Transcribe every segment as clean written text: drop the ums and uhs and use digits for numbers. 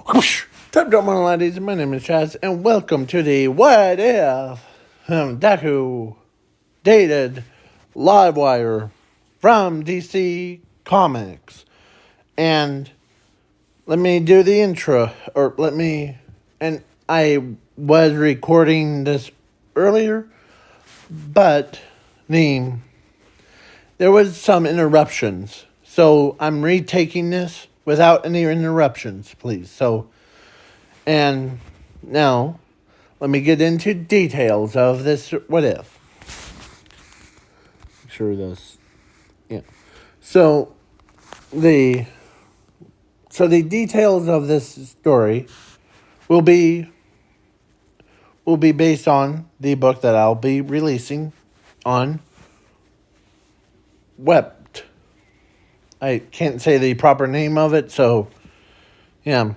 Top up, my ladies. My name is Chaz, and welcome to the What If Deku Dated Livewire from DC Comics. And let me do the intro, and I was recording this earlier, but there was some interruptions. So I'm retaking this without any interruptions, please. And now, let me get into details of this what if. Make sure this, yeah. So the details of this story will be based on the book that I'll be releasing on Wept. I can't say the proper name of it, so yeah.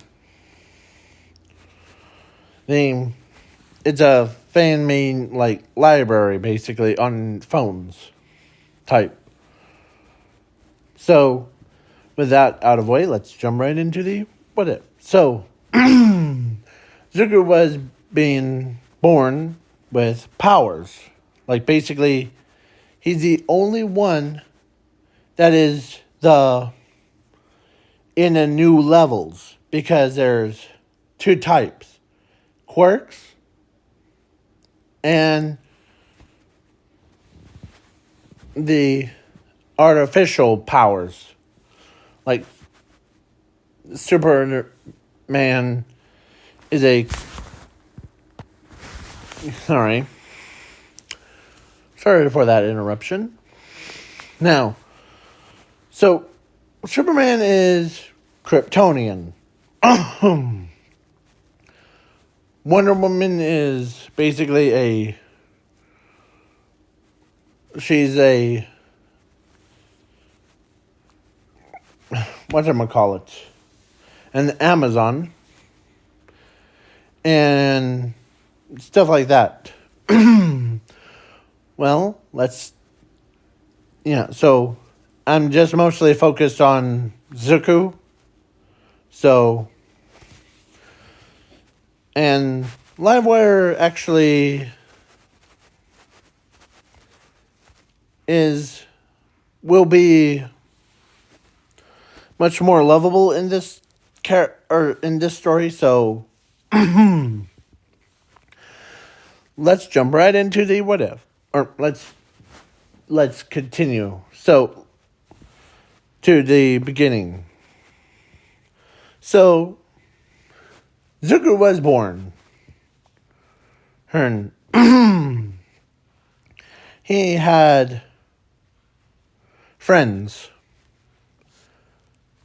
It's a fan-made library basically on phones type. So with that out of the way, let's jump right into the what if. So Zuko was being born with powers. Basically, he's the only one that is in the new levels, because there's two types: quirks and the artificial powers. Like, Superman is a... Sorry for that interruption. Now, so Superman is Kryptonian. Wonder Woman is basically she's a, whatchamacallit, an Amazon, and stuff like that. Well, so I'm just mostly focused on Zuko. So, and Livewire actually will be much more lovable in this in this story. So let's jump right into the what if, or let's continue. So to the beginning. So Zuko was born. He had friends: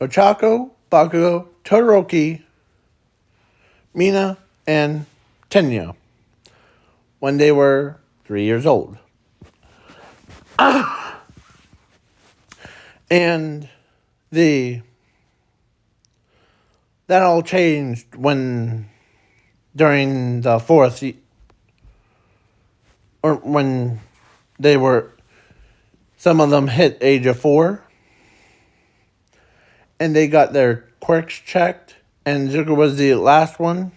Ochako, Bakugo, Todoroki, Mina, and Tenya, when they were 3 years old. And that all changed during the fourth, or when some of them hit age of 4, and they got their quirks checked, and Zuko was the last one,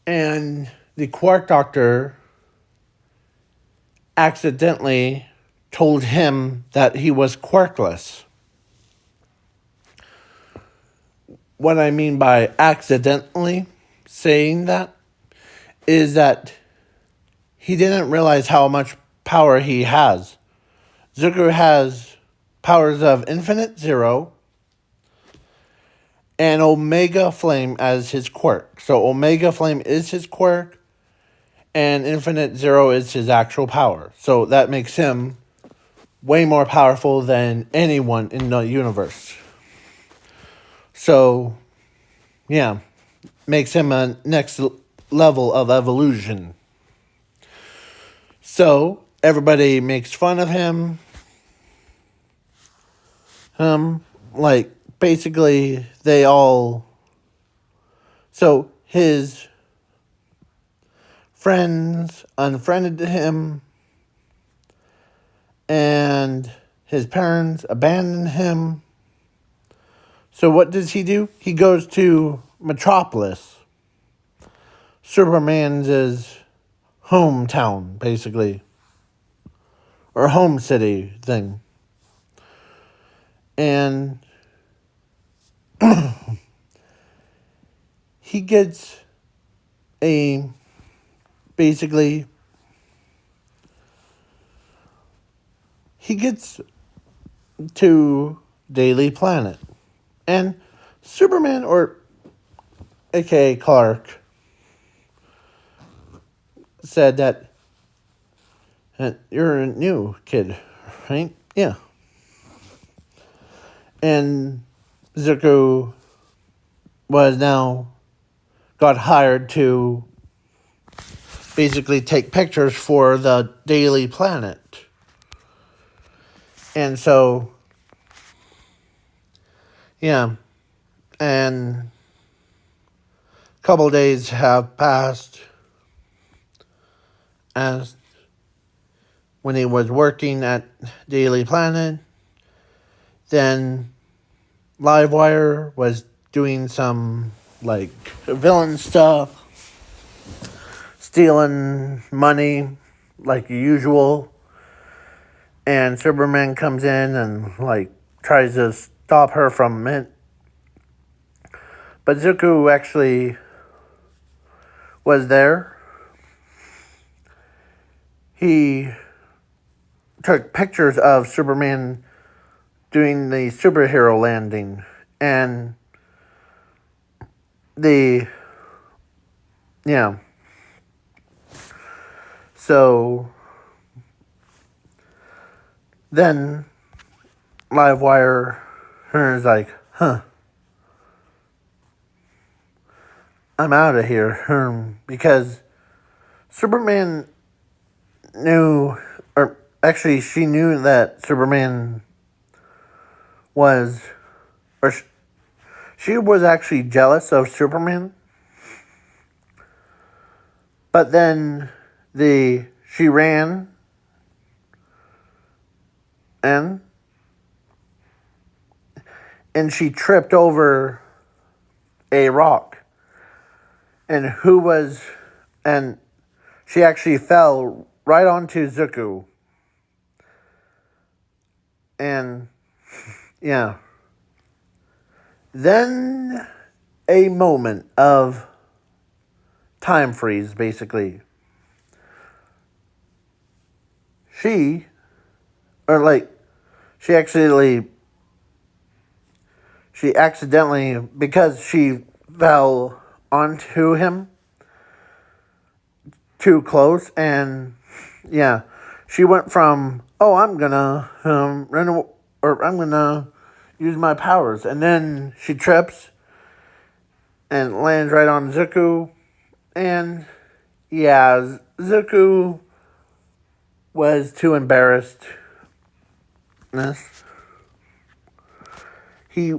and the quirk doctor accidentally told him that he was quirkless. What I mean by accidentally saying that is that he didn't realize how much power he has. Zuko has powers of Infinite Zero and Omega Flame as his quirk. So Omega Flame is his quirk, and Infinite Zero is his actual power. So that makes him way more powerful than anyone in the universe. So, yeah, makes him a next level of evolution. So, everybody makes fun of him. Basically, they all... So, his friends unfriended him, and his parents abandoned him. So what does he do? He goes to Metropolis, Superman's hometown, basically, or home city thing. And he gets a basically he gets to Daily Planet, and Superman, or aka Clark, said that you're a new kid, right? Yeah. And Zuko got hired to basically take pictures for the Daily Planet. And so, yeah, and a couple days have passed as when he was working at Daily Planet. Then Livewire was doing some like villain stuff, stealing money like usual. And Superman comes in and like tries to stop her from it. But Zuko actually was there. He took pictures of Superman doing the superhero landing, and so then Livewire is like, I'm out of here, because Superman knew, or actually she knew that Superman was, or she was actually jealous of Superman. But then she ran and she tripped over a rock. And she actually fell right onto Zuko. And yeah. Then a moment of time freeze, basically. She accidentally, because she fell onto him too close, and yeah, she went from, I'm gonna I'm gonna use my powers, and then she trips and lands right on Zuko, and yeah, Zuko was too embarrassed. He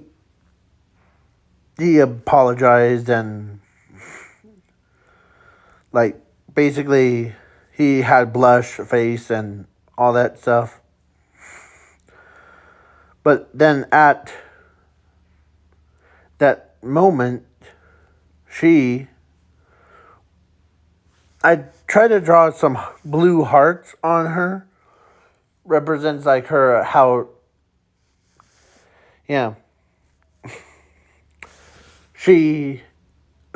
apologized, and like basically he had blush face and all that stuff. But then at that moment, I tried to draw some blue hearts on her. Represents like her, how, yeah, she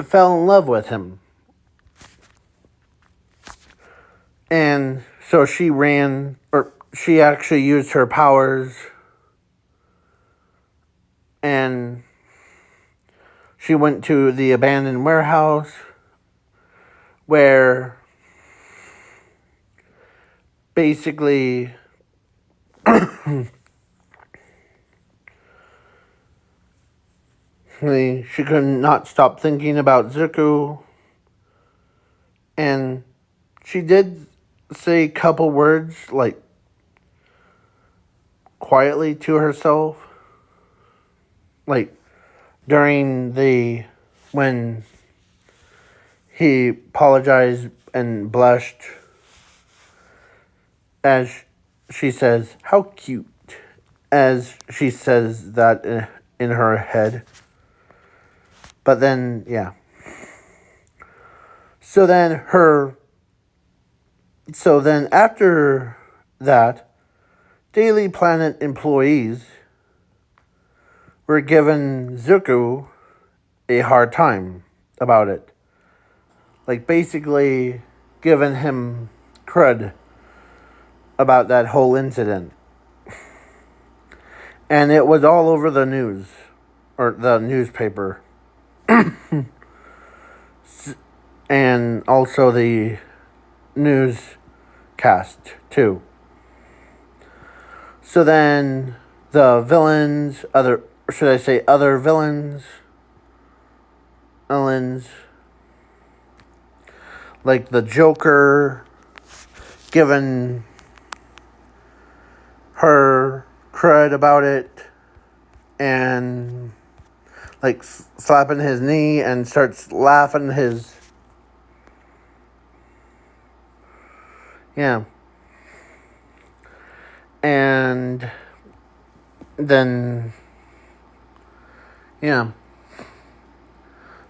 fell in love with him. And so she actually used her powers, and she went to the abandoned warehouse where basically she could not stop thinking about Zuko. And she did say a couple words, like, quietly to herself. Like, when he apologized and blushed, as she says, how cute, as she says that in her head. But then, yeah. So then after that, Daily Planet employees were giving Zuko a hard time about it. Like, basically giving him crud about that whole incident. And it was all over the news, or the newspaper. And also the newscast, too. So then the villains, other villains, like the Joker, giving her crud about it, and like slapping his knee and starts laughing his, yeah. And then, yeah.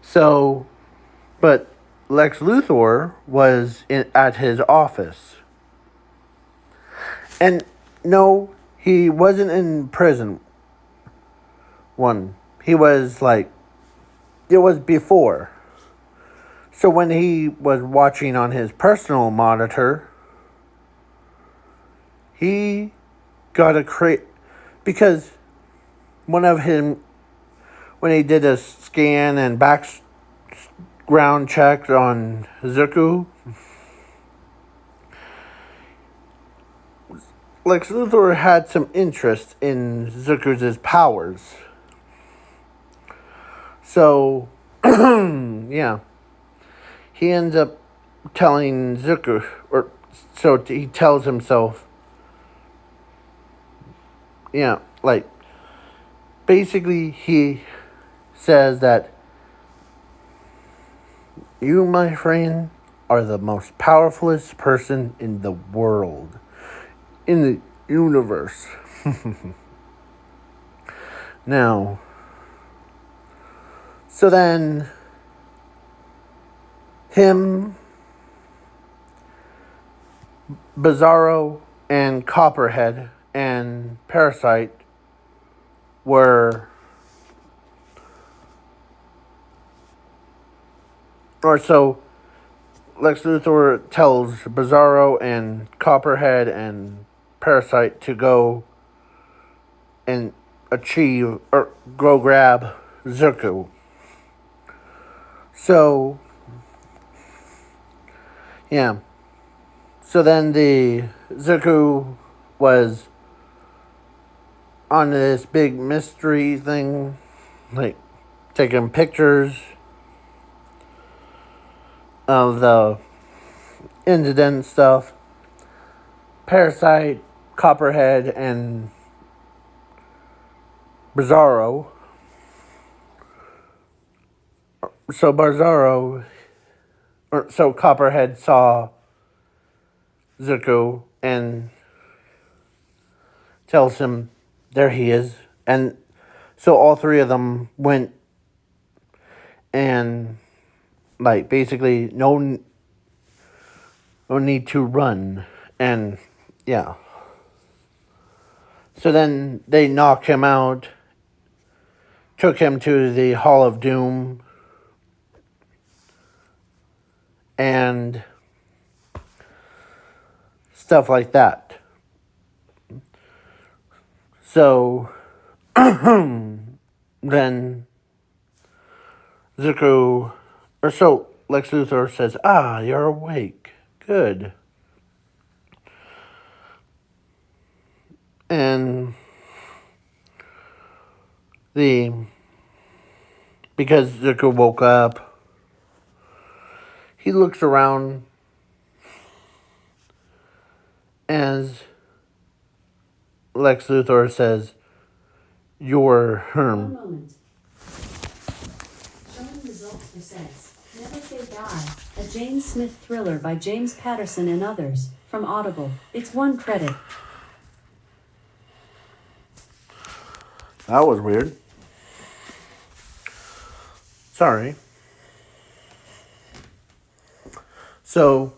So, but Lex Luthor was at his office. And no, he wasn't in prison. He was it was before. So when he was watching on his personal monitor, he got a because when he did a scan and background check on Zuko, Lex Luthor had some interest in Zuko's powers. So, yeah. He ends up telling Zuko, or so he tells himself, yeah, like, basically he says that you, my friend, are the most powerfulest person in the world, in the universe. Now, so then, him, Bizarro, and Copperhead, and Parasite were, or so Lex Luthor tells Bizarro and Copperhead and Parasite to go and go grab Zuko. So, yeah. So then the Zuko was on this big mystery thing, like taking pictures of the incident stuff. Parasite, Copperhead, and Bizarro. So Copperhead saw Zuko and tells him there he is. And so all three of them went and, like, basically no need to run. And, yeah. So then they knocked him out, took him to the Hall of Doom, and stuff like that. So, then Lex Luthor says, you're awake. Good. And because Zuko woke up, he looks around as Lex Luthor says, "You're Herm." 1 moment. Showing results for says, Never Say Die, a James Smith thriller by James Patterson and others, from Audible. It's 1 credit. That was weird. Sorry. So,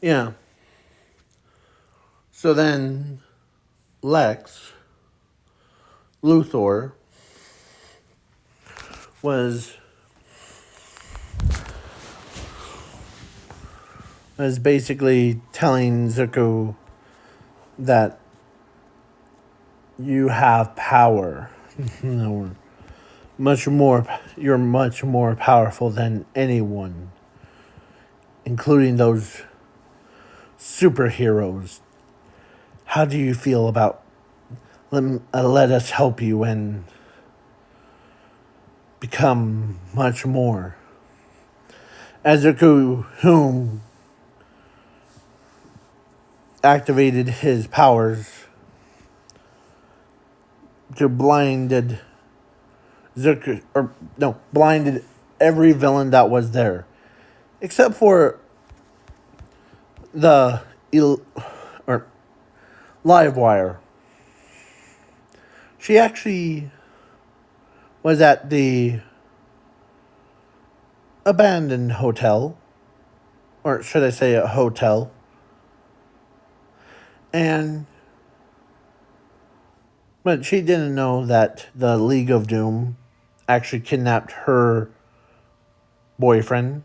yeah. So then Lex Luthor was basically telling Zuko that you have power. No, you're much more powerful than anyone, including those superheroes. How do you feel about let us help you and become much more? As Zuko, whom activated his powers to blinded blinded every villain that was there, except for the or Livewire. She actually was at the abandoned hotel, or should I say a hotel, but she didn't know that the League of Doom actually kidnapped her boyfriend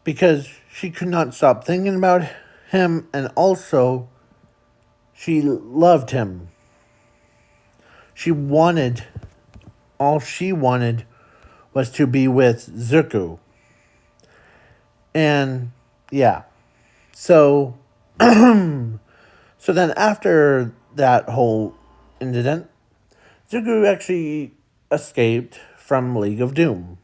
because she could not stop thinking about him, and also she loved him. All she wanted was to be with Zuko. And yeah. So so then after that whole incident, Zuko actually escaped from League of Doom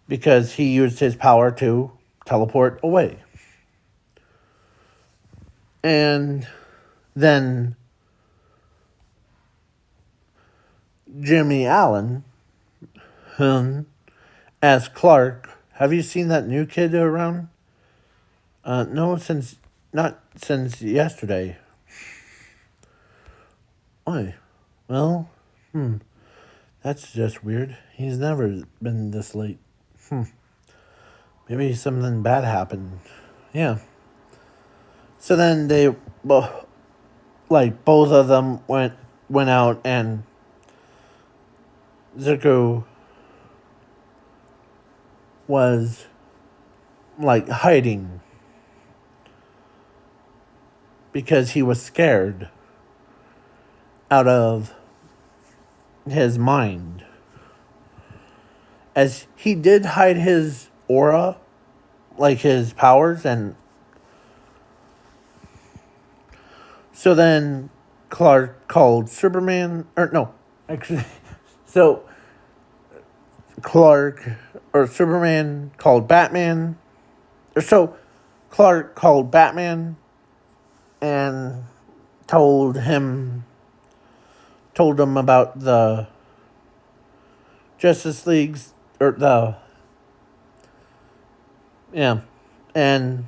because he used his power to teleport away. And then Jimmy Allen, as Clark. Have you seen that new kid around? No, not since yesterday. Why? Well, that's just weird. He's never been this late. Maybe something bad happened. Yeah. So then both of them went out, and Zuko was hiding because he was scared out of his mind, as he did hide his aura, his powers. And so then Clark called Superman, or no, actually, so Superman called Batman, or so Clark called Batman and told him about the Justice League's, or the, yeah, and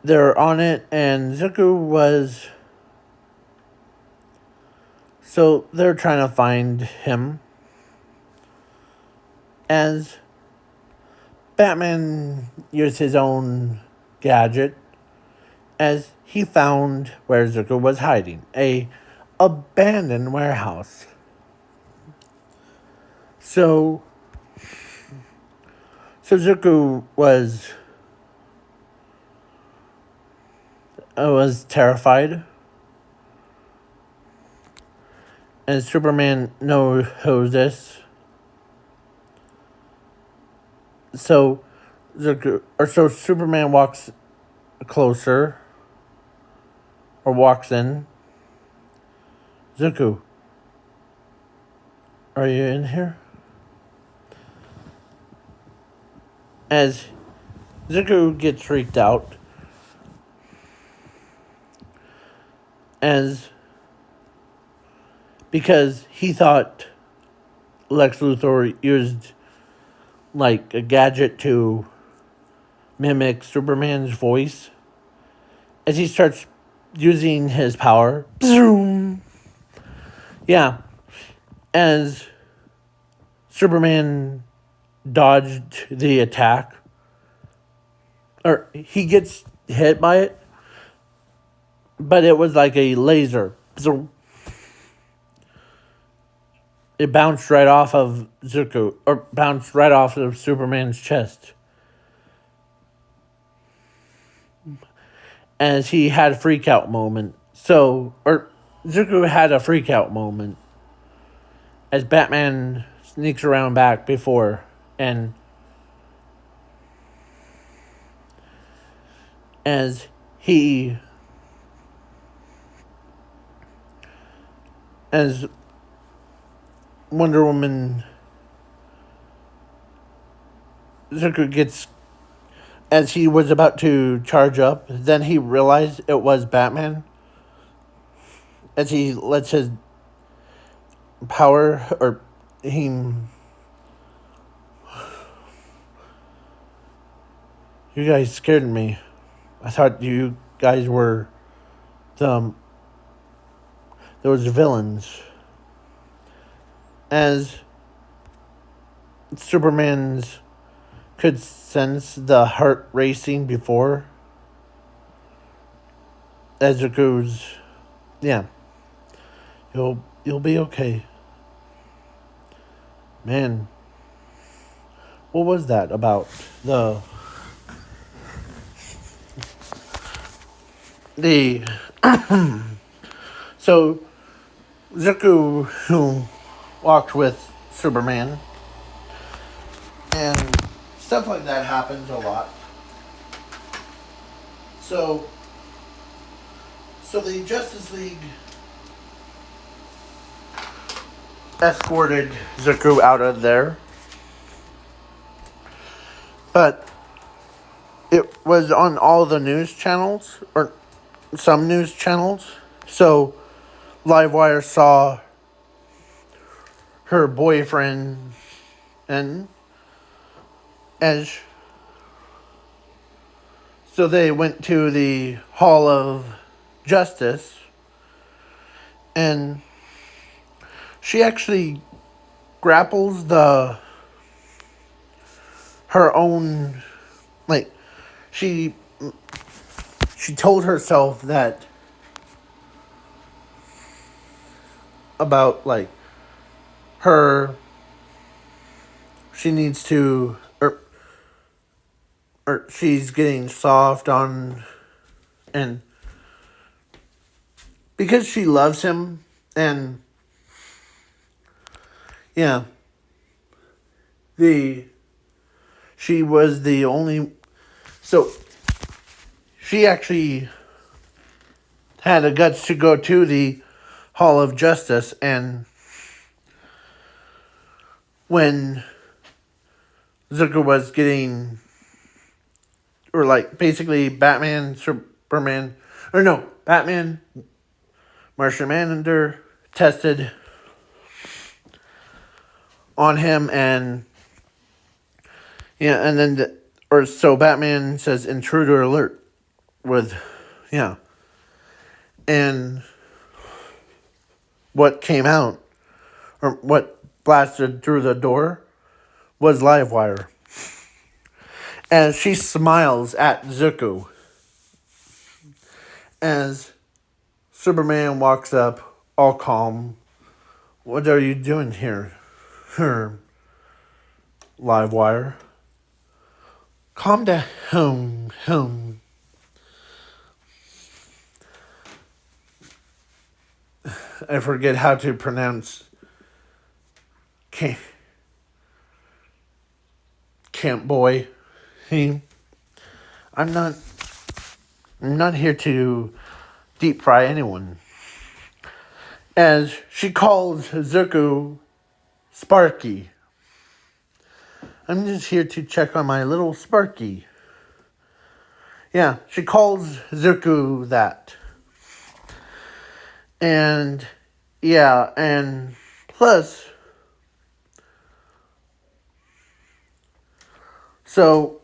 they're on it, and Zuko was, so they're trying to find him, as Batman used his own gadget, as he found where Zuko was hiding, a abandoned warehouse. So Zuko was terrified, and Superman knows this. So Superman walks closer, or walks in. Zuko, are you in here? As Zuko gets freaked out, because he thought Lex Luthor used a gadget to mimic Superman's voice, as he starts using his power. Zoom. Yeah. As Superman dodged the attack, or he gets hit by it, but it was like a laser. Zoom. It bounced right off of Zuko, or bounced right off of Superman's chest. As he had a freak out moment. Zuko had a freak out moment as Batman sneaks around back before, and as he, as Wonder Woman, Zuko gets, as he was about to charge up, then he realized it was Batman. As he lets his power, or he, you guys scared me. I thought you guys were those villains. As Superman's could sense the heart racing before, as it goes, yeah, you'll be okay. Man, what was that about? The so Zuko, who walked with Superman, and stuff like that happens a lot. So the Justice League escorted Zuko out of there, but it was on all the news channels, or some news channels. So Livewire saw her boyfriend, and as so they went to the Hall of Justice, and she actually grapples her own, like, she told herself that about, like, her, she needs to, or she's getting soft on, and because she loves him, and yeah, she was the only, so she actually had the guts to go to the Hall of Justice, and when Zuko was getting, or like basically Batman, Superman, or no, Batman, Martian Manhunter tested on him, and yeah, and then so Batman says intruder alert with, yeah, and what came out, or what blasted through the door, was Livewire. And she smiles at Zuko as Superman walks up, all calm. What are you doing here? Her Livewire. Calm down. Home. I forget how to pronounce Camp Boy. I'm not here to deep fry anyone. As she calls Zuko Sparky. I'm just here to check on my little Sparky. Yeah, she calls Zuko that. And yeah, and plus, so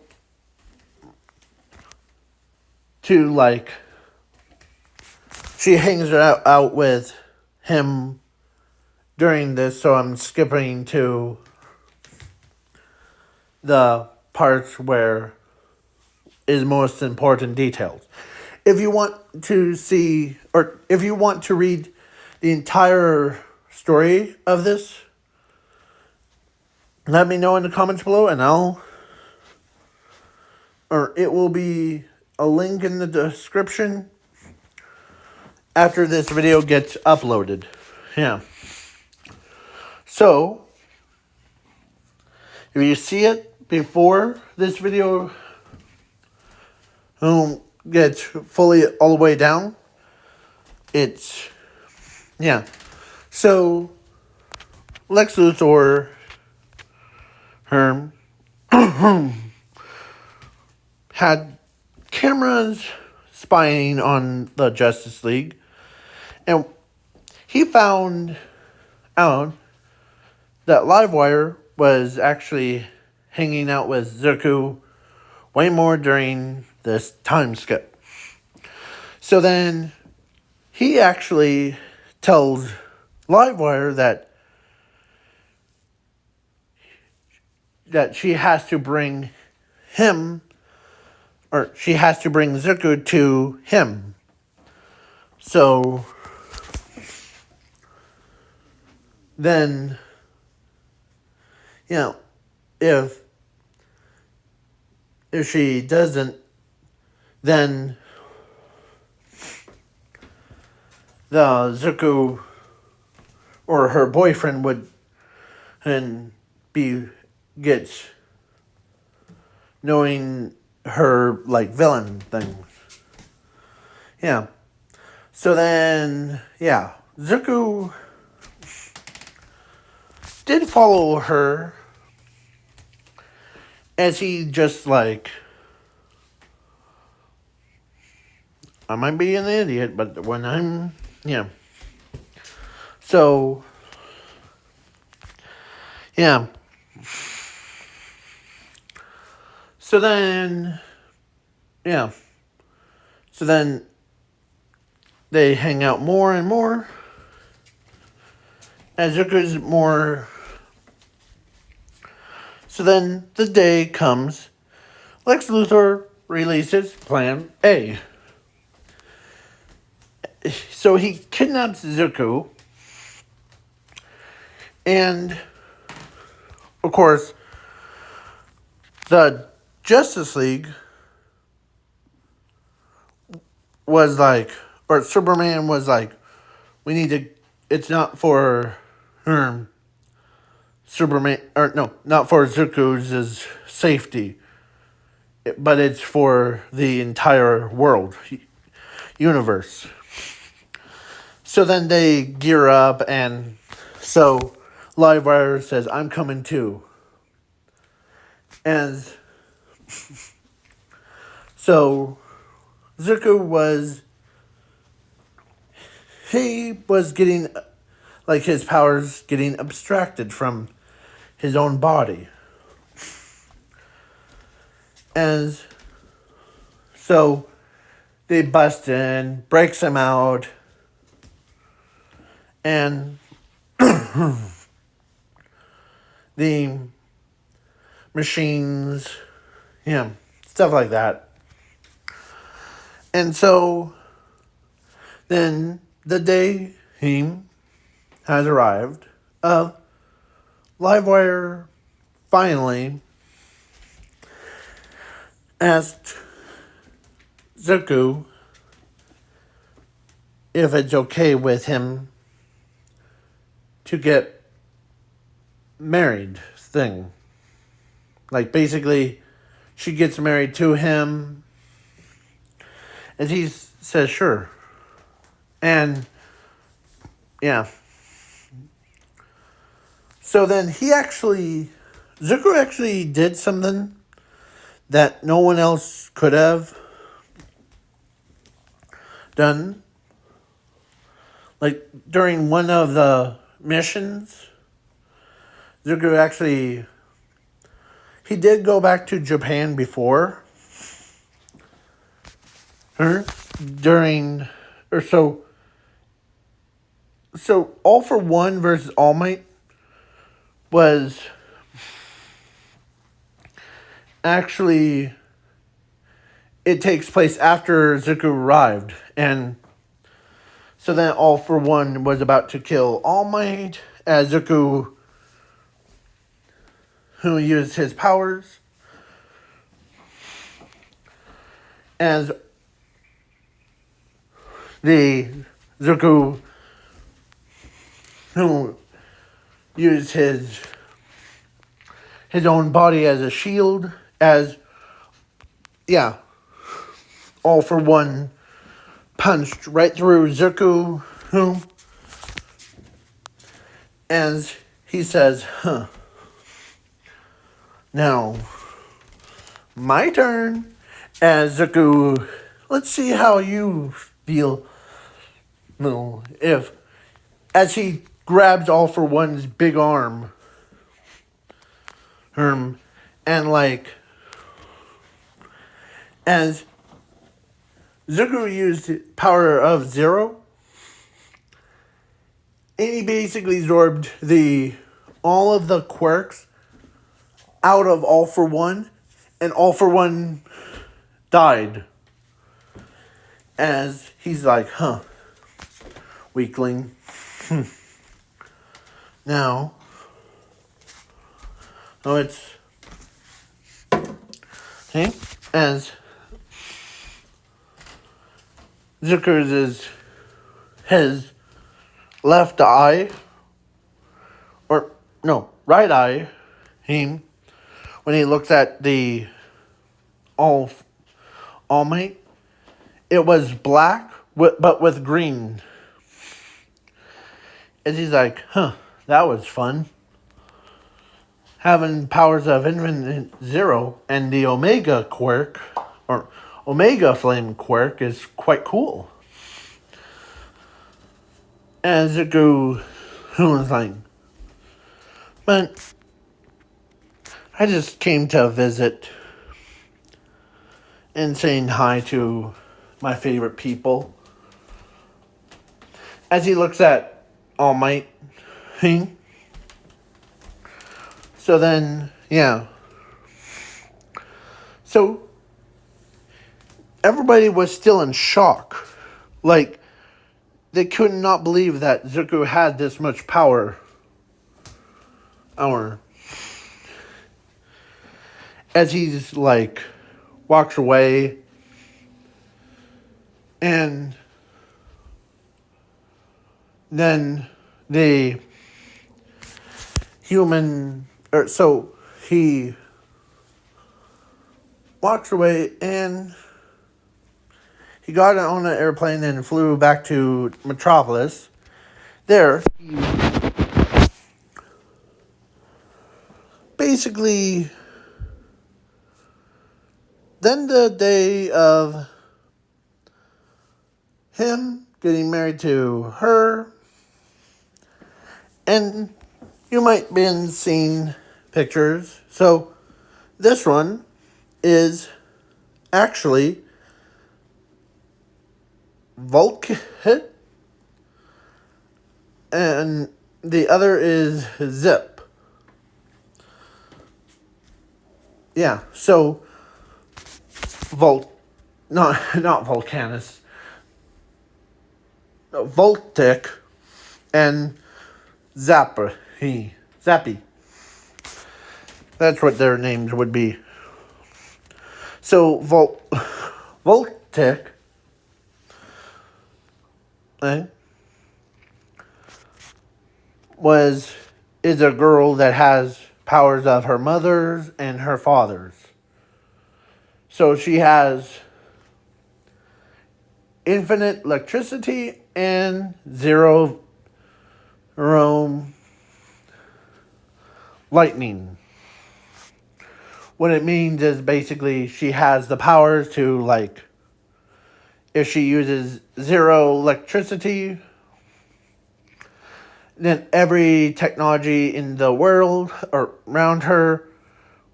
to like she hangs out with him during this, so I'm skipping to the parts where is most important details. If you want to see, or if you want to read the entire story of this, let me know in the comments below, and it will be a link in the description after this video gets uploaded. Yeah. So, if you see it before this video gets fully all the way down, it's, yeah. So, Lex Luthor, Herm, had cameras spying on the Justice League, and he found out that Livewire was actually hanging out with Zuku way more during this time skip. So then he actually tells Livewire that she has to bring him, or she has to bring Zuku to him. So then, if she doesn't, then the Zuku or her boyfriend would gets knowing her villain things. Yeah. So then, Zuku did follow her, as he just I might be an idiot, but when I'm, So, yeah. So then, So then they hang out more and more. As Zuku's more. So then the day comes. Lex Luthor releases Plan A. So he kidnaps Zuku. And, of course, the Justice League was or Superman was we need to, it's not for Superman, or no, not for Zuku's safety, but it's for the entire world, universe. So then they gear up, and so Livewire says, I'm coming too. And so Zuku was getting, his powers getting abstracted from his own body. And so they bust in, breaks him out, and the machines, stuff like that. And so then the day has arrived. Livewire finally asked Zuku if it's okay with him to get married thing. Basically, she gets married to him, and he says sure. And, So then Zuko actually did something that no one else could have done. During one of the missions, Zuko actually, he did go back to Japan before her, so So All for One versus All Might was actually, it takes place after Zuko arrived, and so then All for One was about to kill All Might as Zuko, who used his powers, as the Zuko who used his own body as a shield, as yeah, All for One punched right through Zuko, who, as he says, huh, now my turn, as Zuko, let's see how you feel, no, if, as he grabs All for One's big arm, and like, as Zuko used power of zero, and he basically absorbed all of the quirks out of All for One, and All for One died. As he's like, huh, weakling. Now, oh, it's, okay, as Zuko's is his left eye, or no, right eye, when he looks at the All Might, it was black, but with green. And he's like, huh, that was fun. Having powers of infinite zero and the Omega quirk, or Omega flame quirk, is quite cool. As it goes, who was like, but I just came to visit and saying hi to my favorite people. As he looks at All Might, so then, yeah. So, everybody was still in shock. Like, they could not believe that Zuko had this much power. As he's like, walks away, and then the human, so he walks away, and he got on an airplane and flew back to Metropolis. There, he basically, then the day of him getting married to her, and you might been seeing pictures. So this one is actually Volkit, and the other is Zip. Yeah, so not Volcanus, no, Voltic and Zappy. That's what their names would be. So Voltic, is a girl that has powers of her mother's and her father's. So she has infinite electricity and zero lightning. What it means is basically she has the powers to, like, if she uses zero electricity, then every technology in the world or around her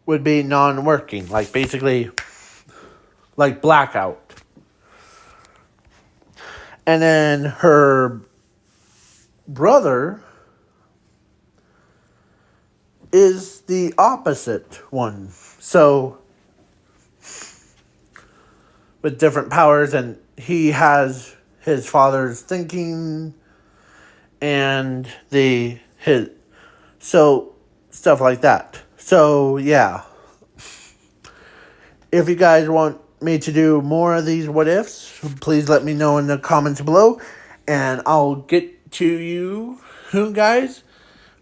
would be non-working. Like, basically, like blackout. And then her brother is the opposite one. So, with different powers, and he has his father's thinking and so stuff like that. So, yeah. If you guys want me to do more of these what ifs, please let me know in the comments below, and I'll get to you guys,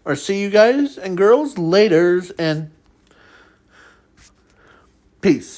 or see you guys and girls laters, and peace.